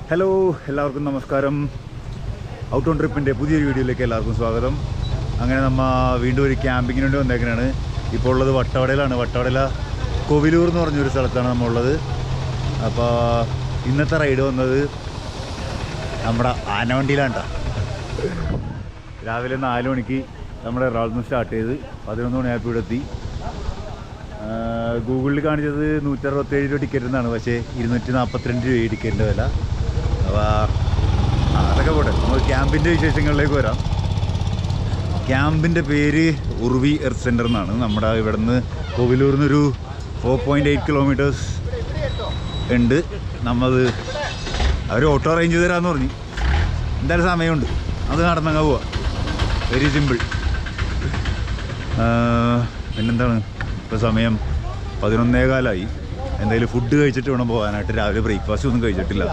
Hello, എല്ലാവർക്കും നമസ്കാരം. Out on ട്രിപ്പിൻ്റെ പുതിയൊരു വീഡിയോയിലേക്ക് എല്ലാവർക്കും സ്വാഗതം. അങ്ങനെ നമ്മൾ വീണ്ടും ഒരു ക്യാമ്പിങ്ങിന് വേണ്ടി വന്നേക്കുന്നതാണ്. ഇപ്പോൾ ഉള്ളത് വട്ടവടയിലാണ്. വട്ടവടയില കോവിലൂർ എന്ന് പറഞ്ഞൊരു സ്ഥലത്താണ് നമ്മളുള്ളത്. അപ്പോൾ ഇന്നത്തെ റൈഡ് വന്നത് നമ്മുടെ ആനവണ്ടിയിലാണ്. രാവിലെ 4 മണിക്ക് നമ്മുടെ എറണാകുളത്ത് നിന്ന് സ്റ്റാർട്ട് ചെയ്ത് 11 മണിയായപ്പോൾ ഇവിടെ എത്തി. ഗൂഗിളിൽ കാണിച്ചത് 167 രൂപ ടിക്കറ്റ് എന്നാണ്, പക്ഷേ 242 രൂപ ടിക്കറ്റിൻ്റെ വില. അപ്പോൾ അതൊക്കെ പോട്ടെ, നമ്മൾ ക്യാമ്പിൻ്റെ വിശേഷങ്ങളിലേക്ക് വരാം. ക്യാമ്പിൻ്റെ പേര് ഉർവി എർത്ത് സെൻറ്റർ എന്നാണ്. നമ്മുടെ ഇവിടെ നിന്ന് കോവിലൂരിൽ നിന്നൊരു 4.8 കിലോമീറ്റേഴ്സ് ഉണ്ട്. അവർ ഓട്ടോ അറേഞ്ച് ചെയ്ത് തരാമെന്ന് പറഞ്ഞു. എന്തായാലും സമയമുണ്ട്, അത് നടന്നങ്ങ് പോവാം. Very simple. പിന്നെന്താണ്, ഇപ്പോൾ സമയം 11:15. എന്തായാലും ഫുഡ് കഴിച്ചിട്ട് വേണം പോകാനായിട്ട്. രാവിലെ ബ്രേക്ക്ഫാസ്റ്റ് ഒന്നും കഴിച്ചിട്ടില്ല.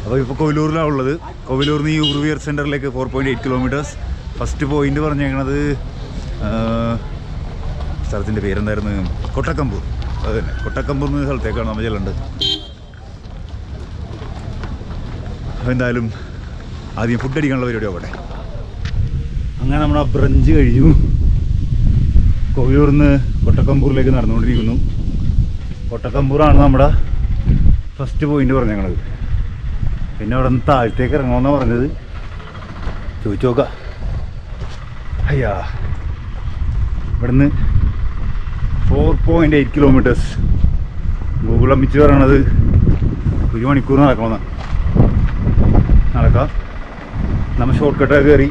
അപ്പോൾ ഇപ്പോൾ കോവിലൂരിലാണ് ഉള്ളത്. കോവിലൂരിൽ നിന്ന് ഈ ഉർവി എർത്ത് സെൻറ്ററിലേക്ക് 4.8 കിലോമീറ്റേഴ്സ്. ഫസ്റ്റ് പോയിൻ്റ് പറഞ്ഞേക്കണത് സ്ഥലത്തിൻ്റെ പേരെന്തായിരുന്നു, കൊട്ടക്കമ്പൂർ. അത് തന്നെ, കൊട്ടക്കമ്പൂർ എന്ന സ്ഥലത്തേക്കാണ് നമ്മൾ ചെല്ലേണ്ടത്. അപ്പോൾ എന്തായാലും ആദ്യം ഫുഡ് അടിക്കാനുള്ള പരിപാടി ആവട്ടെ. അങ്ങനെ നമ്മുടെ ബ്രഞ്ച് കഴിഞ്ഞു. കോവിലൂരിൽ നിന്ന് കൊട്ടക്കമ്പൂരിലേക്ക് നടന്നുകൊണ്ടിരിക്കുന്നു. കൊട്ടക്കമ്പൂറാണ് നമ്മുടെ ഫസ്റ്റ് പോയിൻ്റ് പറഞ്ഞേക്കണത്. പിന്നെ അവിടെ നിന്ന് താഴത്തേക്ക് ഇറങ്ങുമെന്നാണ് പറഞ്ഞത്. ചോദിച്ചു നോക്കാം. അയ്യാ, ഇവിടുന്ന് 4.8 കിലോമീറ്റേഴ്സ്. ഗൂഗിൾ അമ്മിച്ച് പറയണത് 1 മണിക്കൂർ നടക്കണമെന്നാണ്. നടക്കാം. നമ്മൾ ഷോർട്ട് കട്ടൊക്കെ കയറി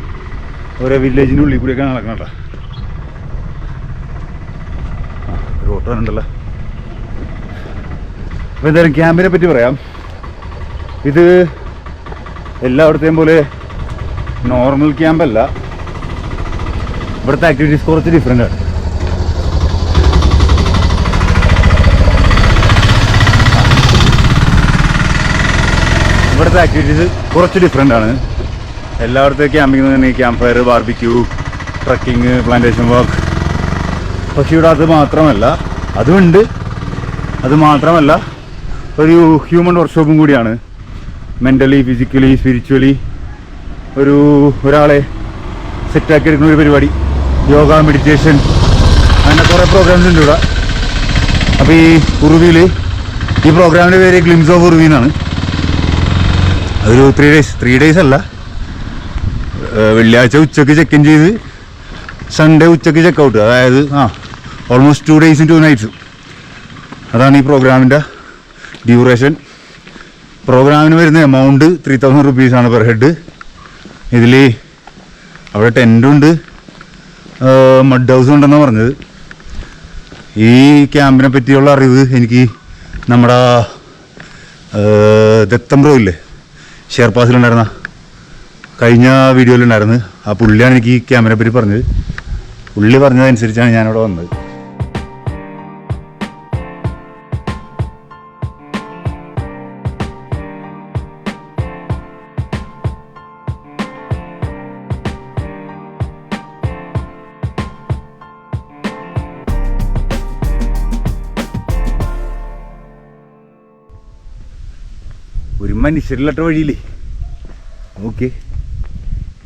ഓരോ വില്ലേജിൻ്റെ ഉള്ളിൽ കൂടിയൊക്കെ നടക്കണം കേട്ടോ. ഒരു ഓട്ടോ ഉണ്ടല്ലോ. അപ്പോൾ എന്തായാലും ക്യാമ്പിനെ പറ്റി പറയാം. ഇത് എല്ലായിടത്തെയും പോലെ നോർമൽ ക്യാമ്പല്ല. ഇവിടുത്തെ ആക്ടിവിറ്റീസ് കുറച്ച് ഡിഫറെൻ്റ് ആണ്. എല്ലായിടത്തും ക്യാമ്പിംഗ് തന്നെ camp fire, barbecue, trekking, plantation work. പക്ഷെ ഇവിടെ അത് മാത്രമല്ല ഒരു ഹ്യൂമൻ വർക്ക്ഷോപ്പും കൂടിയാണ്. മെൻ്റലി, ഫിസിക്കലി, സ്പിരിച്വലി ഒരാളെ സെറ്റാക്കി എടുക്കുന്ന ഒരു പരിപാടി. യോഗ, മെഡിറ്റേഷൻ, അങ്ങനെ കുറേ പ്രോഗ്രാംസ് ഉണ്ട് ഇവിടെ. അപ്പോൾ ഈ ഉർവിയിൽ ഈ പ്രോഗ്രാമിൻ്റെ പേര് ഗ്ലിംസ് ഓഫ് ഉർവി എന്നാണ്. അതൊരു 3 ഡേയ്സ് അല്ല. വെള്ളിയാഴ്ച ഉച്ചയ്ക്ക് ചെക്ക് ഇൻ ചെയ്ത് സൺഡേ ഉച്ചയ്ക്ക് ചെക്കൗട്ട്. അതായത് ഓൾമോസ്റ്റ് 2 days and 2 nights. അതാണ് ഈ പ്രോഗ്രാമിൻ്റെ ഡ്യൂറേഷൻ. പ്രോഗ്രാമിന് വരുന്ന എമൗണ്ട് 3000 rupees പെർ ഹെഡ്. ഇതിൽ അവിടെ ടെൻറ്റുണ്ട്, മഡ് ഹൗസും ഉണ്ടെന്നാണ് പറഞ്ഞത്. ഈ ക്യാമ്പിനെ പറ്റിയുള്ള അറിവ് എനിക്ക് നമ്മുടെ ദത്തം ബ്രോ ഇല്ലേ, ഷെയർപാസിലുണ്ടായിരുന്ന കഴിഞ്ഞ വീഡിയോയിലുണ്ടായിരുന്നു. ആ പുള്ളിയാണ് എനിക്ക് ഈ ക്യാമ്പിനെ പറ്റി പറഞ്ഞത്. പുള്ളി പറഞ്ഞതനുസരിച്ചാണ് ഞാനിവിടെ വന്നത്. ഒരു മനുഷ്യരിലട്ട വഴിയില്ലേ, ഓക്കെ,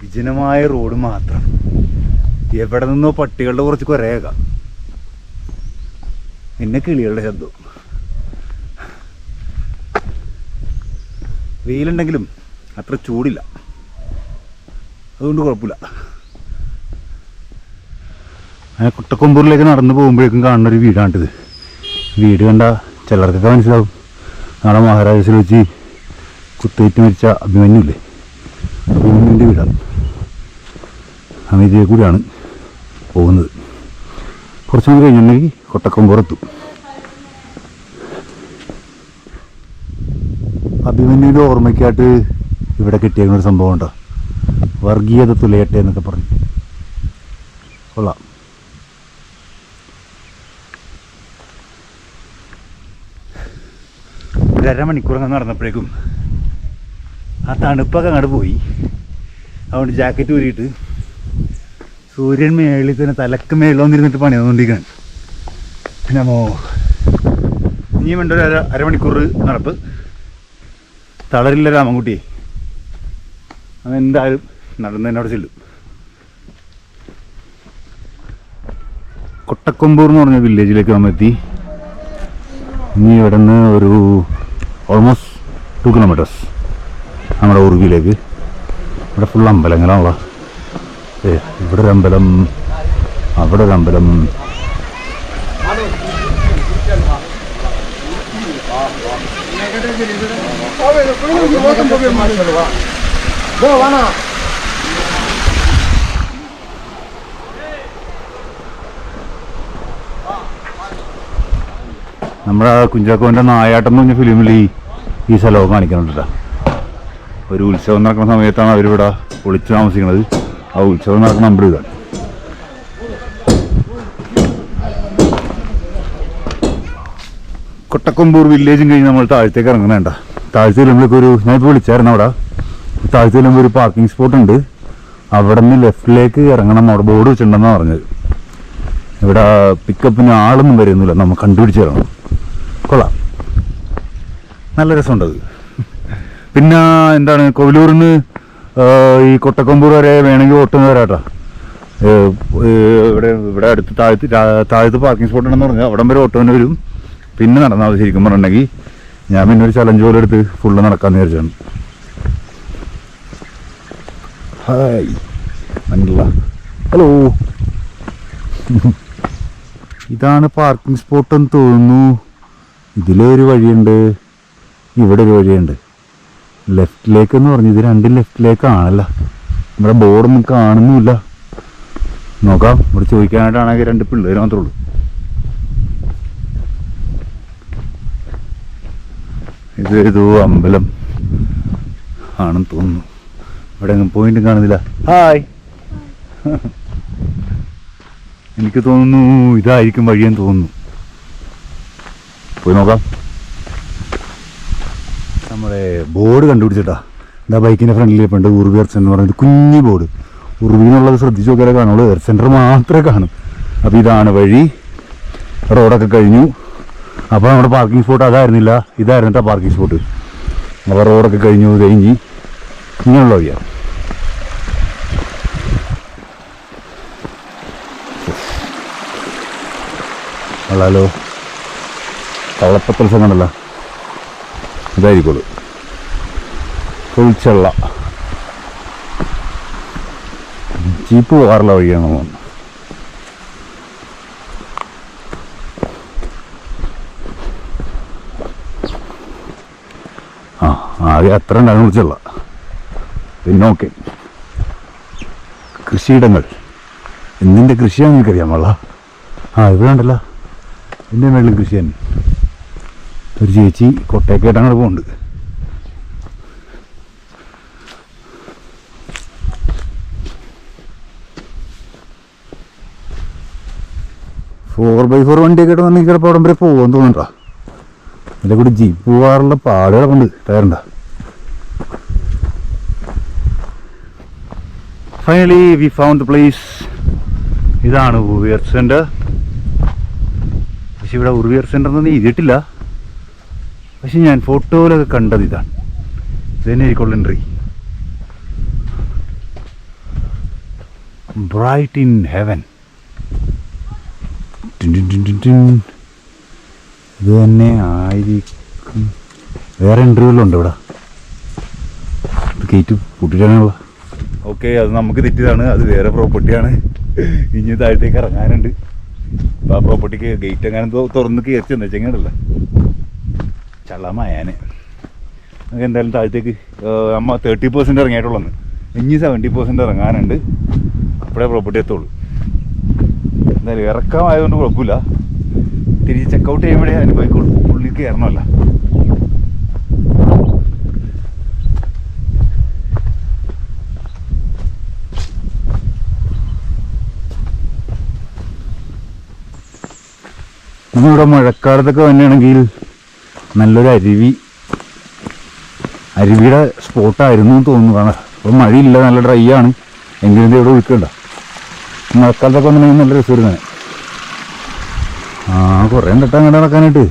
വിജനമായ റോഡ് മാത്രം. എവിടെ നിന്നോ പട്ടികളുടെ കുറച്ച് കുരയേക്കാം, പിന്നെ കിളികളുടെ ശബ്ദം. വെയിലുണ്ടെങ്കിലും അത്ര ചൂടില്ല, അതുകൊണ്ട് കുഴപ്പമില്ല. അങ്ങനെ കൊട്ടക്കൊമ്പൂരിലേക്ക് നടന്നു പോകുമ്പോഴേക്കും കാണുന്നൊരു വീടാണിത്. വീട് കണ്ട ചിലർക്കൊക്കെ മനസ്സിലാവും. നാളെ മഹാരാജാസിൽ വെച്ച് കുത്തേറ്റ് മരിച്ച അഭിമന്യുല്ലേ, അഭിമന്യുവിൻ്റെ വീടാണ്. അങ്ങനെ ഇതിൽ കൂടിയാണ് പോകുന്നത്. കുറച്ചും കൂടി കഴിഞ്ഞിട്ടുണ്ടെങ്കിൽ കൊട്ടക്കൊമ്പൂറെത്തും. അഭിമന്യുവിൻ്റെ ഓർമ്മയ്ക്കായിട്ട് ഇവിടെ കിട്ടിയേക്കുന്നൊരു സംഭവം ഉണ്ടോ, വർഗീയത തുലയട്ടെ എന്നൊക്കെ പറഞ്ഞു. കൊള്ളാം. ഒരു 1.5 മണിക്കൂർ അങ്ങ് നടന്നപ്പോഴേക്കും ആ തണുപ്പൊക്കെ അങ്ങോട്ട് പോയി. അതുകൊണ്ട് ജാക്കറ്റ് ഊരിയിട്ട് സൂര്യൻ മേളിൽ തന്നെ തലക്ക് മേളിൽ വന്നിരുന്നിട്ട് പണി തന്നുകൊണ്ടിരിക്കുകയാണ്. പിന്നെ ഇനിയും വേണ്ട ഒരു 1.5 മണിക്കൂർ നടപ്പ്. തളരില്ല രാമൻകുട്ടി, അതെന്തായാലും നടന്നതിനോട് ചെല്ലും. കൊട്ടക്കൊമ്പൂർ എന്ന് പറഞ്ഞ വില്ലേജിലേക്ക് നമ്മൾ എത്തി. ഇനി ഇവിടെ നിന്ന് ഒരു ഓൾമോസ്റ്റ് 2 കിലോമീറ്റേഴ്സ് നമ്മുടെ ഉറുവിയിലേക്ക്. ഇവിടെ ഫുൾ അമ്പലങ്ങളാണല്ലോ. ഇവിടെ ഒരു അമ്പലം, അവിടെ ഒരു അമ്പലം. നമ്മുടെ കുഞ്ചാക്കോൻ്റെ നായാട്ടം എന്ന് പറഞ്ഞ ഫിലിമിൽ ഈ സ്ഥലമൊക്കെ കാണിക്കുന്നുണ്ട്. ഒരു ഉത്സവം നടക്കുന്ന സമയത്താണ് അവരിവിടെ ഒളിച്ച് താമസിക്കുന്നത്. ആ ഉത്സവം നടക്കുന്ന അമ്പലം ഇതാണ്. കൊട്ടക്കൊമ്പൂർ വില്ലേജും കഴിഞ്ഞ് നമ്മൾ താഴത്തേക്ക് ഇറങ്ങണേണ്ട. താഴത്തെ നമ്മൾക്കൊരു, ഞാനിപ്പോൾ വിളിച്ചായിരുന്നു അവിടെ, താഴത്തെ ഒരു പാർക്കിംഗ് സ്പോട്ട് ഉണ്ട്. അവിടെ നിന്ന് ലെഫ്റ്റിലേക്ക് ഇറങ്ങണം, അവിടെ ബോർഡ് വെച്ചിട്ടുണ്ടെന്നാണ് പറഞ്ഞത്. ഇവിടെ പിക്കപ്പിന് ആളൊന്നും വരുന്നില്ല, നമ്മൾ കണ്ടുപിടിച്ച് ഇറങ്ങണം. കൊള്ളാം, നല്ല രസമുണ്ടത്. പിന്നെ എന്താണ്, കൊവിലൂരിന്ന് ഈ കൊട്ടക്കൊമ്പൂർ വരെ വേണമെങ്കിൽ ഓട്ടം വരാട്ടോ. ഇവിടെ അടുത്ത് താഴത്ത് പാർക്കിംഗ് സ്പോട്ട് ഉണ്ടെന്ന് പറഞ്ഞാൽ അവിടം വരെ ഓട്ടോന് വരും. പിന്നെ നടന്നാൽ ശരിക്കും പറഞ്ഞിട്ടുണ്ടെങ്കിൽ ഞാൻ പിന്നെ ഒരു ചലഞ്ച് പോലെ എടുത്ത് ഫുള്ള് നടക്കാമെന്ന് വിചാരിച്ചാണ്. Hi Manila, hello. ഇതാണ് പാർക്കിംഗ് സ്പോട്ട് എന്ന് തോന്നുന്നു. ഇതിലൊരു വഴിയുണ്ട്, ഇവിടെ ഒരു വഴിയുണ്ട്. ലെഫ്റ്റിലേക്ക് എന്ന് പറഞ്ഞു, ഇത് രണ്ടും ലെഫ്റ്റിലേക്കാണല്ലോ. നമ്മുടെ ബോർഡൊന്നും കാണുന്നുമില്ല. നോക്കാം, ഇവിടെ ചോദിക്കാനായിട്ടാണെങ്കിൽ 2 പിള്ളേർ മാത്രമേ ഉള്ളൂ. ഇത് ഏതോ അമ്പലം ആണെന്ന് തോന്നുന്നു. ഇവിടെ എങ്ങും പോയിന്റും കാണുന്നില്ല. ഹായ്, എനിക്ക് തോന്നുന്നു ഇതായിരിക്കും വഴിയെന്ന് തോന്നുന്നു. പോയി നോക്കാം. നമ്മുടെ ബോർഡ് കണ്ടുപിടിച്ചിട്ടാ. എന്താ ബൈക്കിൻ്റെ ഫ്രണ്ടിൽ പണ്ട് ഉറുവി എർത്ത് എന്ന് പറയുന്നത് കുഞ്ഞു ബോർഡ്. ഉറുവി എന്നുള്ളത് ശ്രദ്ധിച്ച് നോക്കിയാലേ കാണുള്ളൂ, എർത്ത് സെൻറ്റർ മാത്രമേ കാണും. അപ്പോൾ ഇതാണ് വഴി. റോഡൊക്കെ കഴിഞ്ഞു. അപ്പോൾ നമ്മുടെ പാർക്കിംഗ് സ്പോട്ട് അതായിരുന്നില്ല, ഇതായിരുന്നിട്ടാ പാർക്കിംഗ് സ്പോട്ട്. അപ്പോൾ റോഡൊക്കെ കഴിഞ്ഞു, കഴിഞ്ഞ് ഇങ്ങനെയുള്ള വഴിയാണ്. കൊള്ളാലോ, തവളപ്പത്തൽസം കണ്ടല്ലോ, ഇതായിരിക്കുള്ളൂ. കുളിച്ചുള്ള ജീപ്പ് പോകാറുള്ള വഴിയാണ് തോന്നുന്നു. ആകെ അത്ര ഉണ്ടാകുന്ന കുറിച്ചുള്ള. പിന്നെ ഓക്കെ, കൃഷിയിടങ്ങൾ. എന്തിൻ്റെ കൃഷിയാണെന്ന് എനിക്കറിയാൻ പാടില്ല. ഇവിടെ ഉണ്ടല്ലോ, എൻ്റെ മേളിൽ കൃഷി തന്നെ. ഒരു ചേച്ചി കൊട്ടയൊക്കെയായിട്ടാണ് അവിടെ പോകുന്നുണ്ട്. ഫോർ ബൈ ഫോർ വണ്ടിയൊക്കെ ഇട്ടുണ്ടെങ്കിൽ ചിലപ്പോൾ അവിടെ വരെ പോകുമെന്ന് തോന്നുന്നുണ്ടോ. ഇതിലെ കൂടി ജീപ്പ് പോകാറുള്ള പാടുകളൊക്കെ ഉണ്ട്, ടയറുണ്ടോ. Finally we found the place. ഇതാണ് ഉറുവി എർത്ത് സെൻറ്റർ. പക്ഷെ ഇവിടെ ഉറുവി എർത്ത് സെൻറ്റർ എന്നൊന്നും എഴുതിയിട്ടില്ല. പക്ഷെ ഞാൻ ഫോട്ടോയിലൊക്കെ കണ്ടത് ഇതാണ്. ഇതന്നെ ആയിരിക്കുള്ള എൻട്രി. Bright in heaven. ഇത് തന്നെ ആയിരിക്കും. വേറെ എൻട്രി വല്ലതും ഉണ്ട് ഇവിടെ? ഇത് ഗേറ്റ് പൂട്ടിട്ടാണുള്ള. ഓക്കെ, അത് നമുക്ക് തെറ്റിയതാണ്. അത് വേറെ പ്രോപ്പർട്ടിയാണ്. ഇനി താഴത്തേക്ക് ഇറങ്ങാനുണ്ട്. അപ്പോൾ ആ പ്രോപ്പർട്ടിക്ക് ഗേറ്റ് എങ്ങനെ തുറന്ന് കയറ്റി എന്ന് വെച്ചെങ്കിലല്ല ചള്ളമായാനെ. നമുക്ക് എന്തായാലും താഴത്തേക്ക് അമ്മ 30% ഇറങ്ങിയിട്ടുള്ളന്ന്. ഇനി 70% ഇറങ്ങാനുണ്ട്. അപ്പോഴേ പ്രോപ്പർട്ടി എത്തുള്ളൂ. എന്തായാലും ഇറക്കമായതുകൊണ്ട് കുഴപ്പമില്ല. തിരിച്ച് ചെക്കൗട്ട് ചെയ്യുമ്പോഴേ അനുഭവിക്കുള്ളൂ. ഉള്ളിൽ കയറണമല്ല. നമ്മളിവിടെ മഴക്കാലത്തൊക്കെ വന്നെയാണെങ്കിൽ നല്ലൊരു അരുവിയുടെ സ്പോട്ടായിരുന്നു എന്ന് തോന്നുന്നു. കാണാൻ അപ്പോൾ മഴയില്ല, നല്ല ഡ്രൈ ആണ്. എങ്കിലും ഇവിടെ ഒഴുക്കണ്ട. മഴക്കാലത്തൊക്കെ വന്നിട്ടുണ്ടെങ്കിൽ നല്ല രസമായിരുന്നു. കുറേ തട്ടാൻ കണ്ട് നടക്കാനായിട്ട്.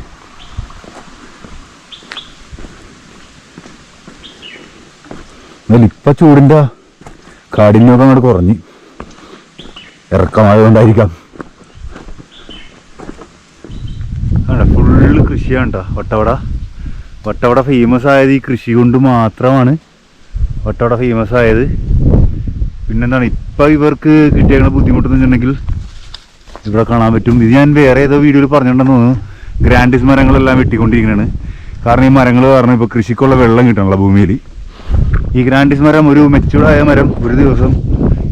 എന്നാലും ഇപ്പം ചൂടിൻ്റെ കാടിനൊക്കെ അങ്ങോട്ട് കുറഞ്ഞ് ഇറക്കമായതുകൊണ്ടായിരിക്കാം. ഫുള്ള് കൃഷിയാണ് കേട്ടോ വട്ടവട. വട്ടവട ഫേമസ് ആയത് ഈ കൃഷി കൊണ്ട് മാത്രമാണ് വട്ടവട ഫേമസ് ആയത്. പിന്നെന്താണ് ഇപ്പം ഇവർക്ക് കിട്ടിയേക്കുന്ന ബുദ്ധിമുട്ടെന്ന് വെച്ചിട്ടുണ്ടെങ്കിൽ ഇവിടെ കാണാൻ പറ്റും. ഇത് ഞാൻ വേറെ ഏതോ വീഡിയോയിൽ പറഞ്ഞിട്ടുണ്ടെന്ന് തോന്നുന്നു. ഗ്രാൻഡിസ് മരങ്ങളെല്ലാം വെട്ടിക്കൊണ്ടിരിക്കുകയാണ്. കാരണം ഈ മരങ്ങൾ കാരണം ഇപ്പോൾ കൃഷിക്കുള്ള വെള്ളം കിട്ടണല്ലോ ഭൂമിയിൽ. ഈ ഗ്രാൻഡിസ് മരം ഒരു മെച്ചൂർഡായ മരം ഒരു ദിവസം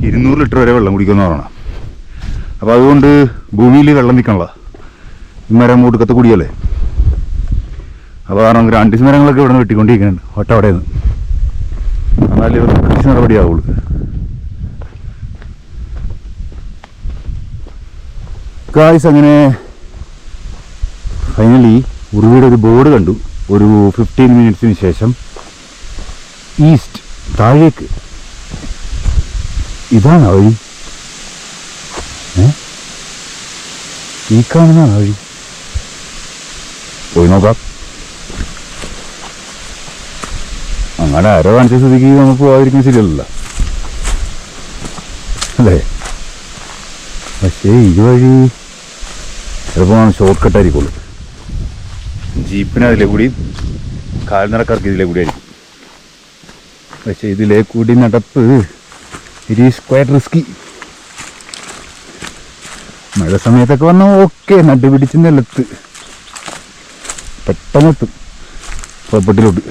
200 ലിറ്റർ വരെ വെള്ളം കുടിക്കുമെന്ന് പറയണം. അപ്പോൾ അതുകൊണ്ട് ഭൂമിയിൽ വെള്ളം നിൽക്കണല്ലോ, ഈ മരം ഒടുക്കത്തെ കുടിയല്ലേ. അപ്പോൾ കാരണം ഗ്രാൻഡിസ് മരങ്ങളൊക്കെ ഇവിടെ നിന്ന് വെട്ടിക്കൊണ്ടിരിക്കുന്നുണ്ട് വട്ടവടയിൽ നിന്ന്. എന്നാലും ഇവർക്ക് കൃഷി നടപടിയാവുള്ളൂ. ഗായ്സ്, അങ്ങനെ ഫൈനലി ഉറുവിയുടെ ഒരു ബോർഡ് കണ്ടു. ഒരു 15 മിനിറ്റ്സിന് ശേഷം ഈസ്റ്റ് താഴേക്ക്. ഇതാണ് വഴി. ഈ കാണുന്നതാണ് വഴി. പോയി നോക്കാം. അങ്ങനെ ആരോ കാണിച്ച സ്ഥിതിക്ക് നമുക്ക് പോകാതിരിക്കാൻ ശരിയല്ലല്ലോ അല്ലേ. പക്ഷേ ഇതുവഴി ചിലപ്പോൾ ഷോർട്ട് കട്ടായിരിക്കുള്ളൂ. ജീപ്പിന് അതിലെ കൂടി കാൽനടക്കാർക്ക് ഇതിലെ കൂടി ആയിരിക്കും. പക്ഷേ ഇതിലെ കൂടി നടപ്പ് ഇറ്റ് ഈസ് ക്വയറ്റ് റിസ്കി. മഴ സമയത്തൊക്കെ വന്നാൽ ഓക്കെ, നട്ടുപിടിച്ച് നിലത്ത് പെട്ടെന്നെത്തും പ്രോപ്പർട്ടിയിലോട്ട്.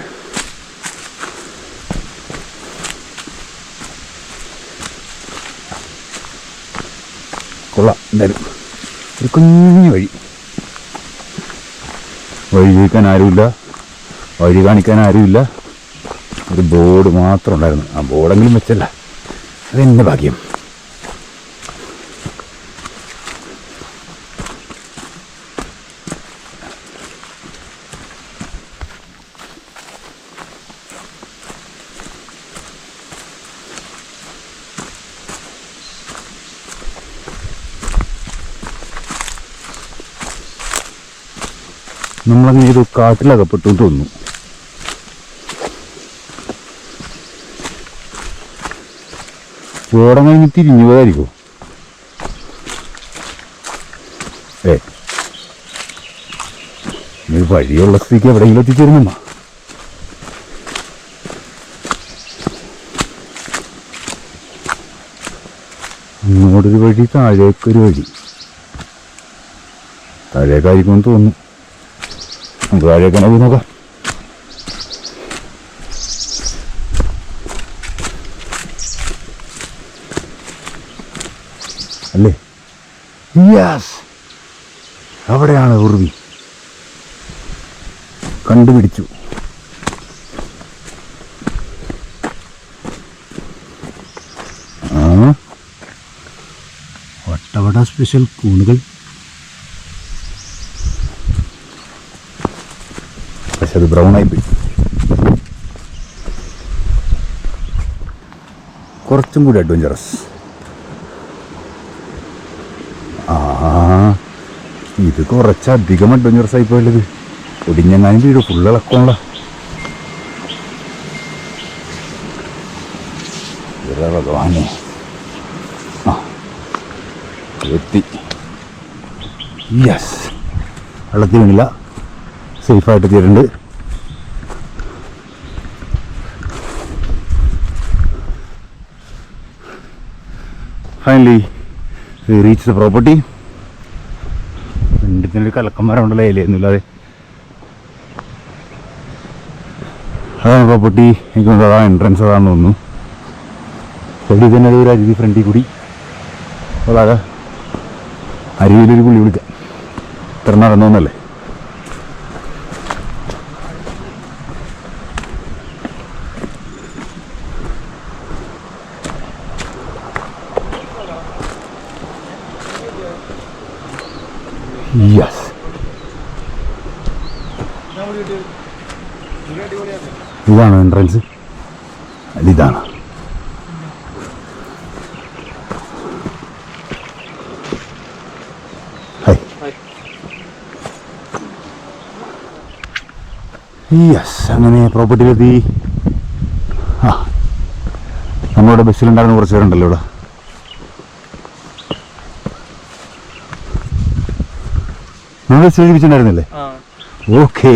കൊള്ളാം. എന്തായാലും ഒരു കുഞ്ഞു വഴി. വഴി ചോദിക്കാൻ ആരുമില്ല, വഴി കാണിക്കാൻ ആരുമില്ല. ഒരു ബോർഡ് മാത്രം ഉണ്ടായിരുന്നു. ആ ബോർഡെങ്കിലും വെച്ചല്ല, അതെന്നെ ഭാഗ്യം. നമ്മളങ്ങനെ ഒരു കാട്ടിലകപ്പെട്ടു എന്ന് തോന്നുന്നു. ബോർഡം കഴിഞ്ഞ് തിരിഞ്ഞു പോയതായിരിക്കും. ഈ വഴിയുള്ള സ്ഥിതിക്ക് എവിടെയെങ്കിലും എത്തിച്ചേരുന്നമ്മ. അങ്ങോട്ടൊരു വഴി, താഴേക്കൊരു വഴി. താഴേക്കായിരിക്കുമെന്ന് തോന്നുന്നു. നമുക്ക് താഴേക്കാണ് പോയി നോക്കാം. അല്ലേ? യെസ്, അവിടെയാണ് ഉറുവി. കണ്ടുപിടിച്ചു. വട്ടവട സ്പെഷ്യൽ കൂണുകൾ. പക്ഷെ അത് ബ്രൗൺ ആയിപ്പോയി. കുറച്ചും കൂടി അഡ്വഞ്ചറസ്. ഇത് കുറച്ചധികം അഡ്വഞ്ചറസ് ആയിപ്പോയത്. ഒടിഞ്ഞെങ്ങാനും വീട് ഫുള്ള് ഇളക്കമുള്ള. ഭഗവാനെ, എത്തി. യെസ്, വെള്ളത്തിൽ വീണില്ല, സേഫായിട്ട് എത്തിയിട്ടുണ്ട്. Finally reach the property. രണ്ടിനൊരു കലക്കന്മാരുണ്ടല്ലോ, ഇലയൊന്നുമില്ലാതെ. അതാണ് പ്രോപ്പർട്ടി. എനിക്ക് തോന്നുന്നത് അതാ എൻട്രൻസ് അതാണെന്ന് തോന്നുന്നു. സൈഡിൽ തന്നെ ഒരു അരുവി ഫ്രണ്ടിൽ കൂടി. അതാകെ അരുവിയിലൊരു പുള്ളി വിളിക്കാം. ഇത്ര നടന്നോന്നല്ലേ. യെസ്, ഇതാണ് എൻട്രൻസ്. ഇതാണ്. യെസ്, അങ്ങനെ പ്രോപ്പർട്ടിയിലെത്തി. നമ്മളിവിടെ ബസ്സിലുണ്ടായിരുന്ന കുറച്ച് പേരുണ്ടല്ലോ ഇവിടെ. നമ്മൾ ബസ്സിൽ ജീവിച്ചിട്ടുണ്ടായിരുന്നില്ലേ? ഓക്കേ.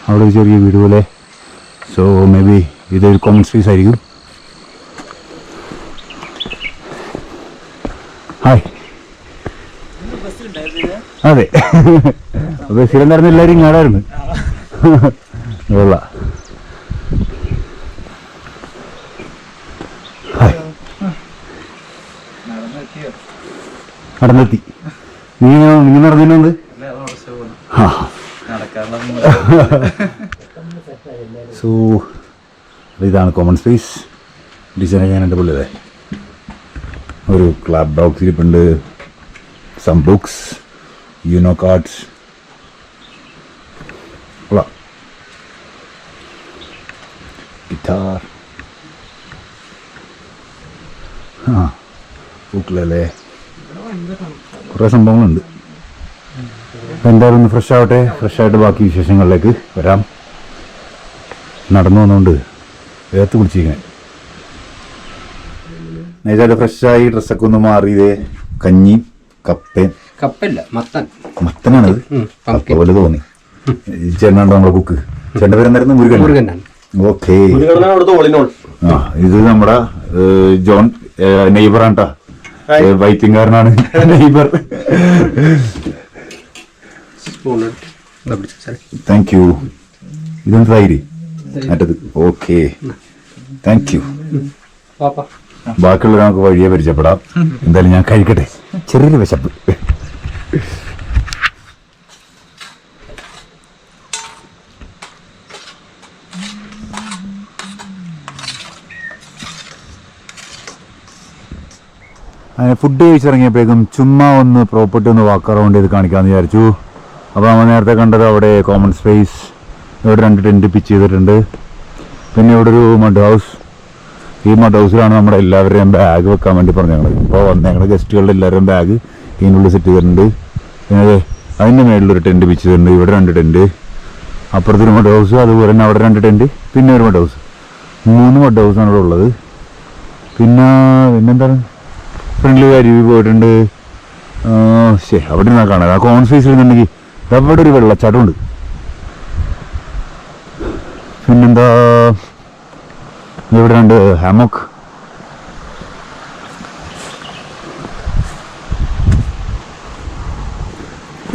അവിടെ ഒരു ചെറിയ വീട് പോലെ. സോ മേ ബി ഇതൊരു കോമൺ സ്പേസ് ആയിരിക്കും. ഹായ്. അതെ, ബസ്സിലുണ്ടായിരുന്ന എല്ലാവരും ഇങ്ങാടായിരുന്നു. കൊള്ളാം. നടന്നെത്തി. നീ നടന്നിട്ടുണ്ട്. സോ ഇതാണ് കോമൺ സ്പേസ്. ഡിസൈനൊക്കെ ഞാനെൻ്റെ പുള്ളിയതെ. ഒരു ക്ലാബ് ബോക്സ് ഇരിപ്പുണ്ട്, some books, Uno cards. Guitar, ബുക്കിലല്ലേ കുറേ സംഭവങ്ങളുണ്ട്. അപ്പം എന്തായാലും ഒന്ന് ഫ്രഷ് ആവട്ടെ. ഫ്രഷായിട്ട് ബാക്കി വിശേഷങ്ങളിലേക്ക് വരാം. നടന്നു വന്നുകൊണ്ട് വേർത്ത് കുടിച്ചിരിക്കണേ. നേരത്തെ ഫ്രഷായി ഡ്രസ്സൊക്കെ ഒന്ന് മാറിയതേ. കഞ്ഞി, കപ്പല്ല മത്തനാണത്. കപ്പ പോലെ തോന്നി. ചേട്ടനാണ്ടോ നമ്മളെ കുക്ക്. ചേട്ടൻ്റെ പേരെന്തായിരുന്നു? മുരുകൻ. ഓക്കെ. ആ, ഇത് നമ്മുടെ ജോൺ നെയ്ബറാണ് കേട്ടോ. വൈറ്റിംഗാരനാണ് നെയ്ബർ. Thank you. ഇതൊന്ന് തൈര് മറ്റത്. Okay, thank you. ബാക്കിയുള്ള നമുക്ക് വഴിയെ പരിചയപ്പെടാം. എന്തായാലും ഞാൻ കഴിക്കട്ടെ, ചെറിയൊരു വിശപ്പ്. അങ്ങനെ ഫുഡ് കഴിച്ചിറങ്ങിയപ്പോഴേക്കും ചുമ്മാ ഒന്ന് പ്രോപ്പർട്ടി ഒന്ന് വാക്ക് അറൗണ്ട് ചെയ്ത് കാണിക്കാമെന്ന് വിചാരിച്ചു. അപ്പോൾ നമ്മൾ നേരത്തെ കണ്ടത് അവിടെ കോമൺ സ്പേസ്. ഇവിടെ 2 ടെൻറ്റ് പിച്ച് ചെയ്തിട്ടുണ്ട്. പിന്നെ ഇവിടെ ഒരു മഡ് ഹൗസ്. ഈ മഡ് ഹൗസിലാണ് നമ്മുടെ എല്ലാവരുടെയും ബാഗ് വെക്കാൻ വേണ്ടി പറഞ്ഞു ഞങ്ങൾ. ഇപ്പോൾ ഞങ്ങളുടെ ഗസ്റ്റുകളുടെ എല്ലാവരുടെയും ബാഗ് ഇതിനുള്ളിൽ സെറ്റ് ചെയ്തിട്ടുണ്ട്. പിന്നെ അതിൻ്റെ മേളിലൊരു ടെൻറ്റ് പിച്ച് ചെയ്തിട്ടുണ്ട്. ഇവിടെ 2 ടെൻറ്റ്, അപ്പുറത്തൊരു മഡ് ഹൗസ്, അതുപോലെ തന്നെ അവിടെ 2 ടെൻറ്റ്, പിന്നെ ഒരു മഡ് ഹൗസ്. 3 മഡ് ഹൗസാണ് ഇവിടെ ഉള്ളത്. പിന്നെന്താണ്, ഫ്രണ്ട്ലി അരുവി പോയിട്ടുണ്ട്. അവിടെ നിന്നാ കാണാം. ആ കോമൺ സ്പേസിൽ നിന്നുണ്ടെങ്കിൽ അവിടെ ഒരു വെള്ളച്ചാട്ടമുണ്ട്. പിന്നെന്താ, ഇവിടെ 2 ഹാമോക്ക്.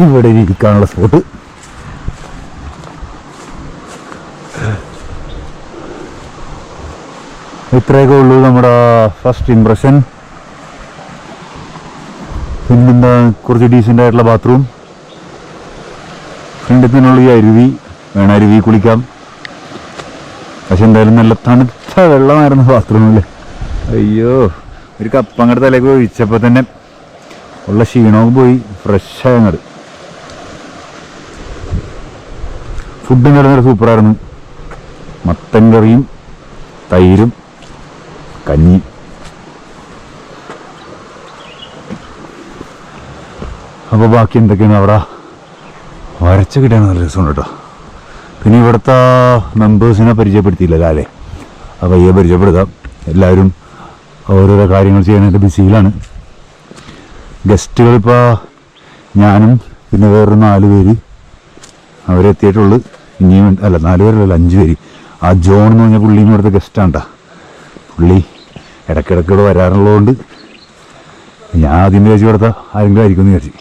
ഇവിടെ ഇരിക്കാനുള്ള സ്പോട്ട്. ഇത്രയൊക്കെ ഉള്ളൂ നമ്മുടെ ഫസ്റ്റ് ഇംപ്രഷൻ. പിന്നെന്താ, കുറച്ച് ഡീസൻ്റ് ആയിട്ടുള്ള ബാത്റൂം. ഫ്രണ്ടിൽ തന്നെയുള്ള ഈ അരുവി. വേണം അരുവി കുളിക്കാം. പക്ഷെ എന്തായാലും നല്ല തണുത്ത വെള്ളമായിരുന്നു ബാത്റൂമിൽ. അയ്യോ, ഒരു കപ്പ് അങ്ങോട്ട് തലേക്ക് ഒഴിച്ചപ്പോൾ തന്നെ ഉള്ള ക്ഷീണവും പോയി. ഫ്രഷായി അങ്ങോട്ട്. ഫുഡ് നല്ല സൂപ്പറായിരുന്നു. മത്തൻ കറിയും തൈരും കഞ്ഞി. അപ്പോൾ ബാക്കി എന്തൊക്കെയാണ് അവിടെ വരച്ച് കിട്ടാൻ നല്ല രസമുണ്ട് കേട്ടോ. പിന്നെ ഇവിടുത്തെ മെമ്പേഴ്സിനെ പരിചയപ്പെടുത്തിയില്ല അല്ലേ? അപ്പോൾ ഈ പരിചയപ്പെടുത്താം. എല്ലാവരും ഓരോരോ കാര്യങ്ങൾ ചെയ്യാനായിട്ട് ബിസിയിലാണ്. ഗസ്റ്റുകളിപ്പോൾ ഞാനും പിന്നെ വേറൊരു 4 പേര് അവരെത്തിയിട്ടുള്ളൂ. ഇനിയും അല്ല, 4 പേരല്ല, 5 പേര്. ആ ജോൺ എന്ന് പറഞ്ഞ പുള്ളിയും ഇവിടുത്തെ ഗസ്റ്റാണ് കേട്ടോ. പുള്ളി ഇടയ്ക്കിടയ്ക്ക് ഇവിടെ വരാറുള്ളതുകൊണ്ട് ഞാൻ ആദ്യം വിചാരിച്ചു ഇവിടുത്തെ ആരെങ്കിലും ആയിരിക്കും എന്ന് വിചാരിച്ചു.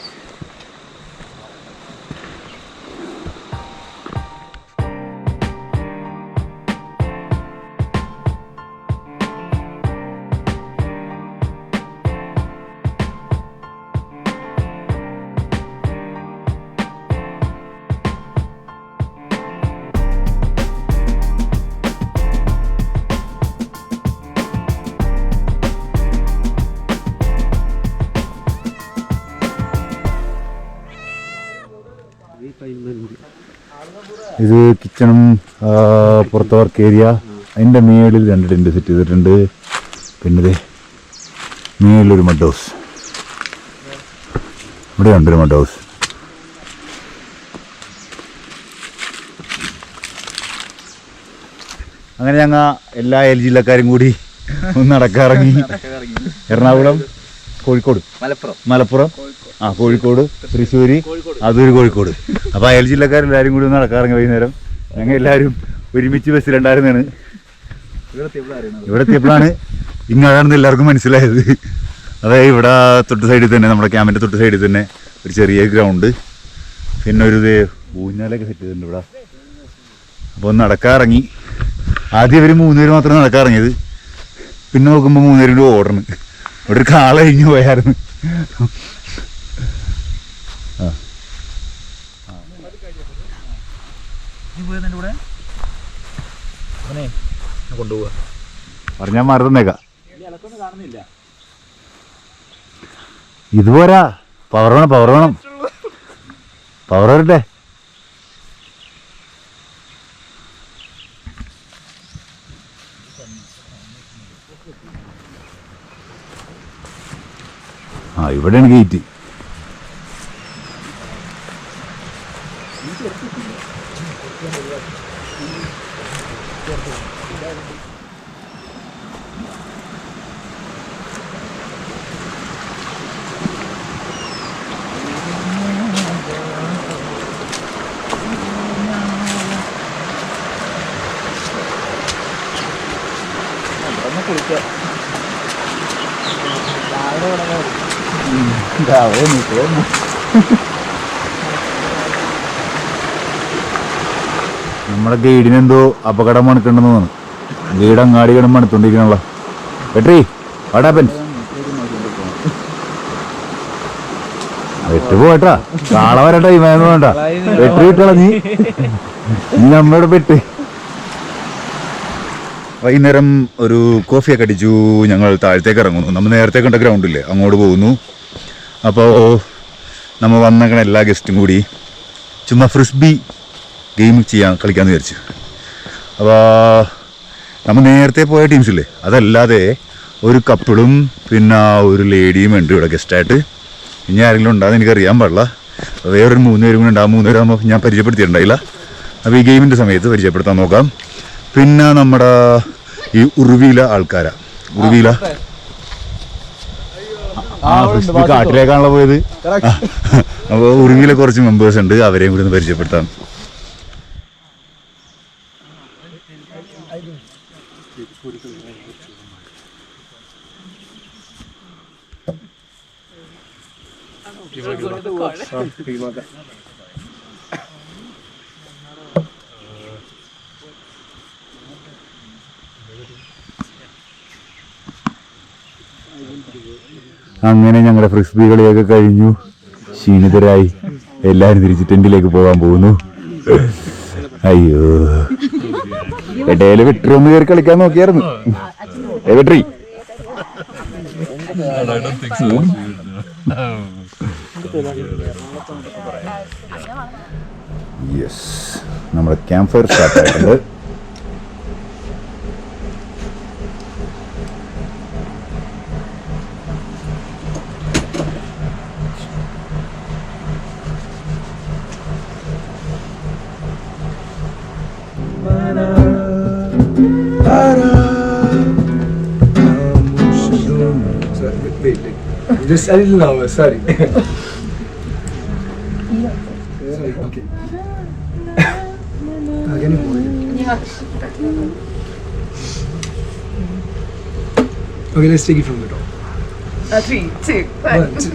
ഇത് കിച്ചണും പുറത്തെ വർക്ക് ഏരിയ. അതിൻ്റെ മേളിൽ 2 ടെൻറ്റ് സെറ്റ് ചെയ്തിട്ടുണ്ട്. പിന്നെ മേളിലൊരു മഡ് ഹൗസ്. ഇവിടെ 2 മഡ് ഹൗസ്. അങ്ങനെ ഞങ്ങൾ എല്ലാ എൽ ജില്ലക്കാരും കൂടി ഒന്ന് നടക്കാറങ്ങി. എറണാകുളം, കോഴിക്കോട്, മലപ്പുറം, കോഴിക്കോട്, തൃശ്ശൂർ, അതൊരു കോഴിക്കോട്. അപ്പോൾ അയൽ ജില്ലക്കാരെല്ലാവരും കൂടി ഒന്ന് നടക്കാറങ്ങി വൈകുന്നേരം. ഞങ്ങൾ എല്ലാവരും ഒരുമിച്ച് ബസ്സിലുണ്ടായിരുന്നാണ്. ഇവിടെ എത്തിയപ്പോഴാണ് ഇങ്ങാണെന്ന് എല്ലാവർക്കും മനസ്സിലായത്. അതായത് ഇവിടെ തൊട്ട് സൈഡിൽ തന്നെ, നമ്മുടെ ക്യാമ്പിൻ്റെ തൊട്ട് സൈഡിൽ തന്നെ ഒരു ചെറിയ ഗ്രൗണ്ട്, പിന്നെ ഒരു ഊഞ്ഞാലൊക്കെ സെറ്റ് ചെയ്തിട്ടുണ്ട് ഇവിടെ. അപ്പോൾ നടക്കാറങ്ങി. ആദ്യം ഇവർ 3 പേര് മാത്രം നടക്കാറങ്ങിയത്. പിന്നെ നോക്കുമ്പോൾ 3 പേരും കൂടി ഓടണം. ഇവിടെ ഒരു കാള കഴിഞ്ഞ് പോയായിരുന്നു. കൊണ്ടുപോവാ പറഞ്ഞാൽ മറന്നേക്കാം. ഇതുപോരാ, പവർ വേണം. പവർ വരട്ടെ. ഇവിടെയാണ് ഗേറ്റ്. നമ്മുടെ ഗൈഡിനെന്തോ അപകടം മണുക്കുണ്ടെന്ന് തോന്നുന്നു. ഗൈഡ് അങ്ങാടി കിടന്ന് മണുത്തോണ്ടിരിക്കണല്ലോ. വെട്ടി വെട്ട് പോട്ടാ, കാള വരെ ടൈമായെന്ന് വേണ്ട. വെട്ടി വിട്ടള നീ നമ്മയുടെ പെട്ട്. വൈകുന്നേരം ഒരു കോഫിയൊക്കെ അടിച്ചു. ഞങ്ങൾ താഴത്തേക്ക് ഇറങ്ങുന്നു. നമ്മൾ നേരത്തെ കണ്ട ഗ്രൗണ്ടില്ലേ, അങ്ങോട്ട് പോകുന്നു. അപ്പോൾ നമ്മൾ വന്നേക്കണ എല്ലാ ഗസ്റ്റും കൂടി ചുമ്മാ ഫ്രിസ്ബി ഗെയിം കളിക്കാമെന്ന് വിചാരിച്ചു. അപ്പോൾ നമ്മൾ നേരത്തെ പോയ ടീംസില്ലേ, അതല്ലാതെ ഒരു കപ്പിളും പിന്നെ ഒരു ലേഡിയും ഉണ്ട് ഇവിടെ ഗസ്റ്റായിട്ട്. ഇനി ആരെങ്കിലും ഉണ്ടാകുന്ന എനിക്കറിയാൻ പാടില്ല. വേറൊരു 3 പേരും കൂടി ഉണ്ടാകും. 3 പേരാകുമ്പോൾ ഞാൻ പരിചയപ്പെടുത്തിയിട്ടുണ്ടായില്ല. അപ്പോൾ ഈ ഗെയിമിൻ്റെ സമയത്ത് പരിചയപ്പെടുത്താൻ നോക്കാം. പിന്നെ നമ്മുടെ ഈ ഉറുവിയിലെ ആൾക്കാരാ. ഉറുവിയില കാട്ടിലേക്കാണല്ലോ പോയത്. അപ്പോൾ ഉറുവിയിലെ കുറച്ച് മെമ്പേഴ്സ് ഉണ്ട്, അവരെയും കൂടി ഒന്ന് പരിചയപ്പെടുത്താം. അങ്ങനെ ഞങ്ങളുടെ ഫ്രിസ്ബി കളിയൊക്കെ കഴിഞ്ഞു. ക്ഷീണിതരായി എല്ലാവരും തിരിച്ച് ടെന്റിലേക്ക് പോകാൻ പോകുന്നു. അയ്യോ, ഇടയില് വെട്ടറി ഒന്ന് കയറി കളിക്കാൻ നോക്കിയായിരുന്നു. വെട്ടറി യെസ്, നമ്മുടെ ക്യാമ്പ് ഫയർ സ്റ്റാർട്ട് ആയിട്ടുണ്ട്. Just a little lower, sorry. Okay. Again, okay, let's take it from the top. 3, 2, 1.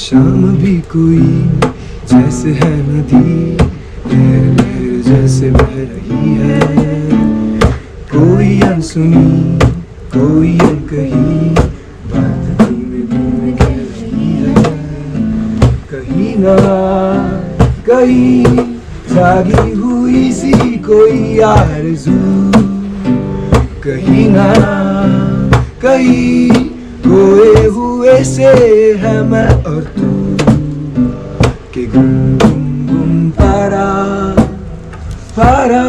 शाम भी कोई जैसे है नदी, लहर जैसे बह रही है. कोई अनसुनी, कोई अनकही बात धीमे धीमे कह रही है. कहीं ना कहीं जागी हुई सी कोई आरज़ू, कहीं ना कहीं खोए हुए से है मैं और तू. के गुम गुम गुम पारा पारा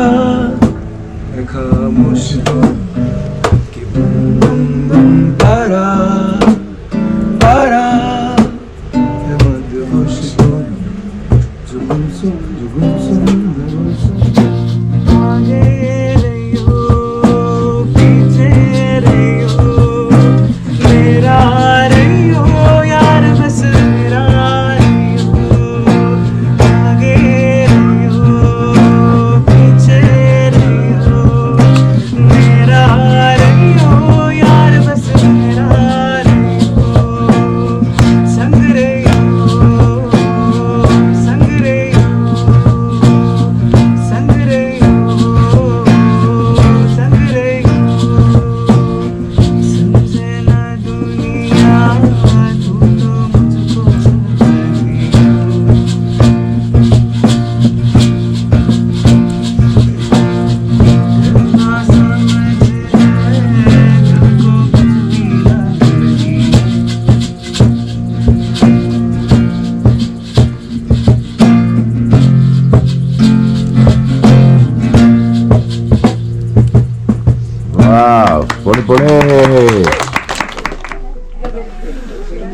खामोश हो कि बुम बुम बुम पारा पारा मदहोश हो. जुगुम सुम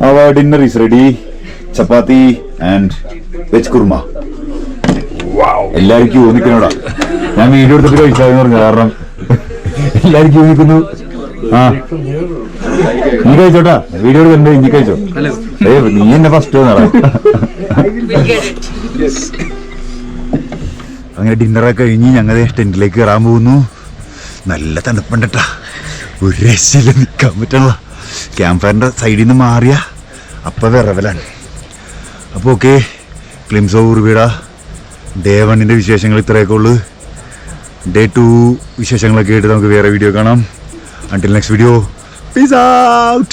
Our dinner is ready. Chapati and veg kurma. എല്ലാവരും ക്യൂ നിൽക്കണോടാ. ഞാൻ വീഡിയോ എടുത്തിട്ട് കഴിച്ചാന്ന് പറഞ്ഞു. കാരണം എല്ലാവരും ക്യൂ നിൽക്കുന്നു. ആ നീ കഴിച്ചോട്ടാ, വീഡിയോ എടുക്കണ്ടേ? ഇനി കഴിച്ചോ. നീ എന്നെ ഫസ്റ്റ് അങ്ങനെ ഡിന്നറൊക്കെ കഴിഞ്ഞ് ഞങ്ങൾ ടെന്റിലേക്ക് കയറാൻ പോകുന്നു. നല്ല തണുപ്പുണ്ടട്ടാ, ഒരു രക്ഷയില്ല, നിൽക്കാൻ പറ്റണ. ക്യാമ്പ് ഫയറിൻ്റെ സൈഡിൽ നിന്ന് മാറിയ അപ്പം വിറവലാണ്. അപ്പോൾ ഓക്കെ, ക്ലിംസ് ഓഫ് ഉറുവിട ഡേ 1 വിശേഷങ്ങൾ ഇത്രയൊക്കെ ഉള്ളു. ഡേ 2 വിശേഷങ്ങളൊക്കെ ആയിട്ട് നമുക്ക് വേറെ വീഡിയോ കാണാം. Until next video, peace out.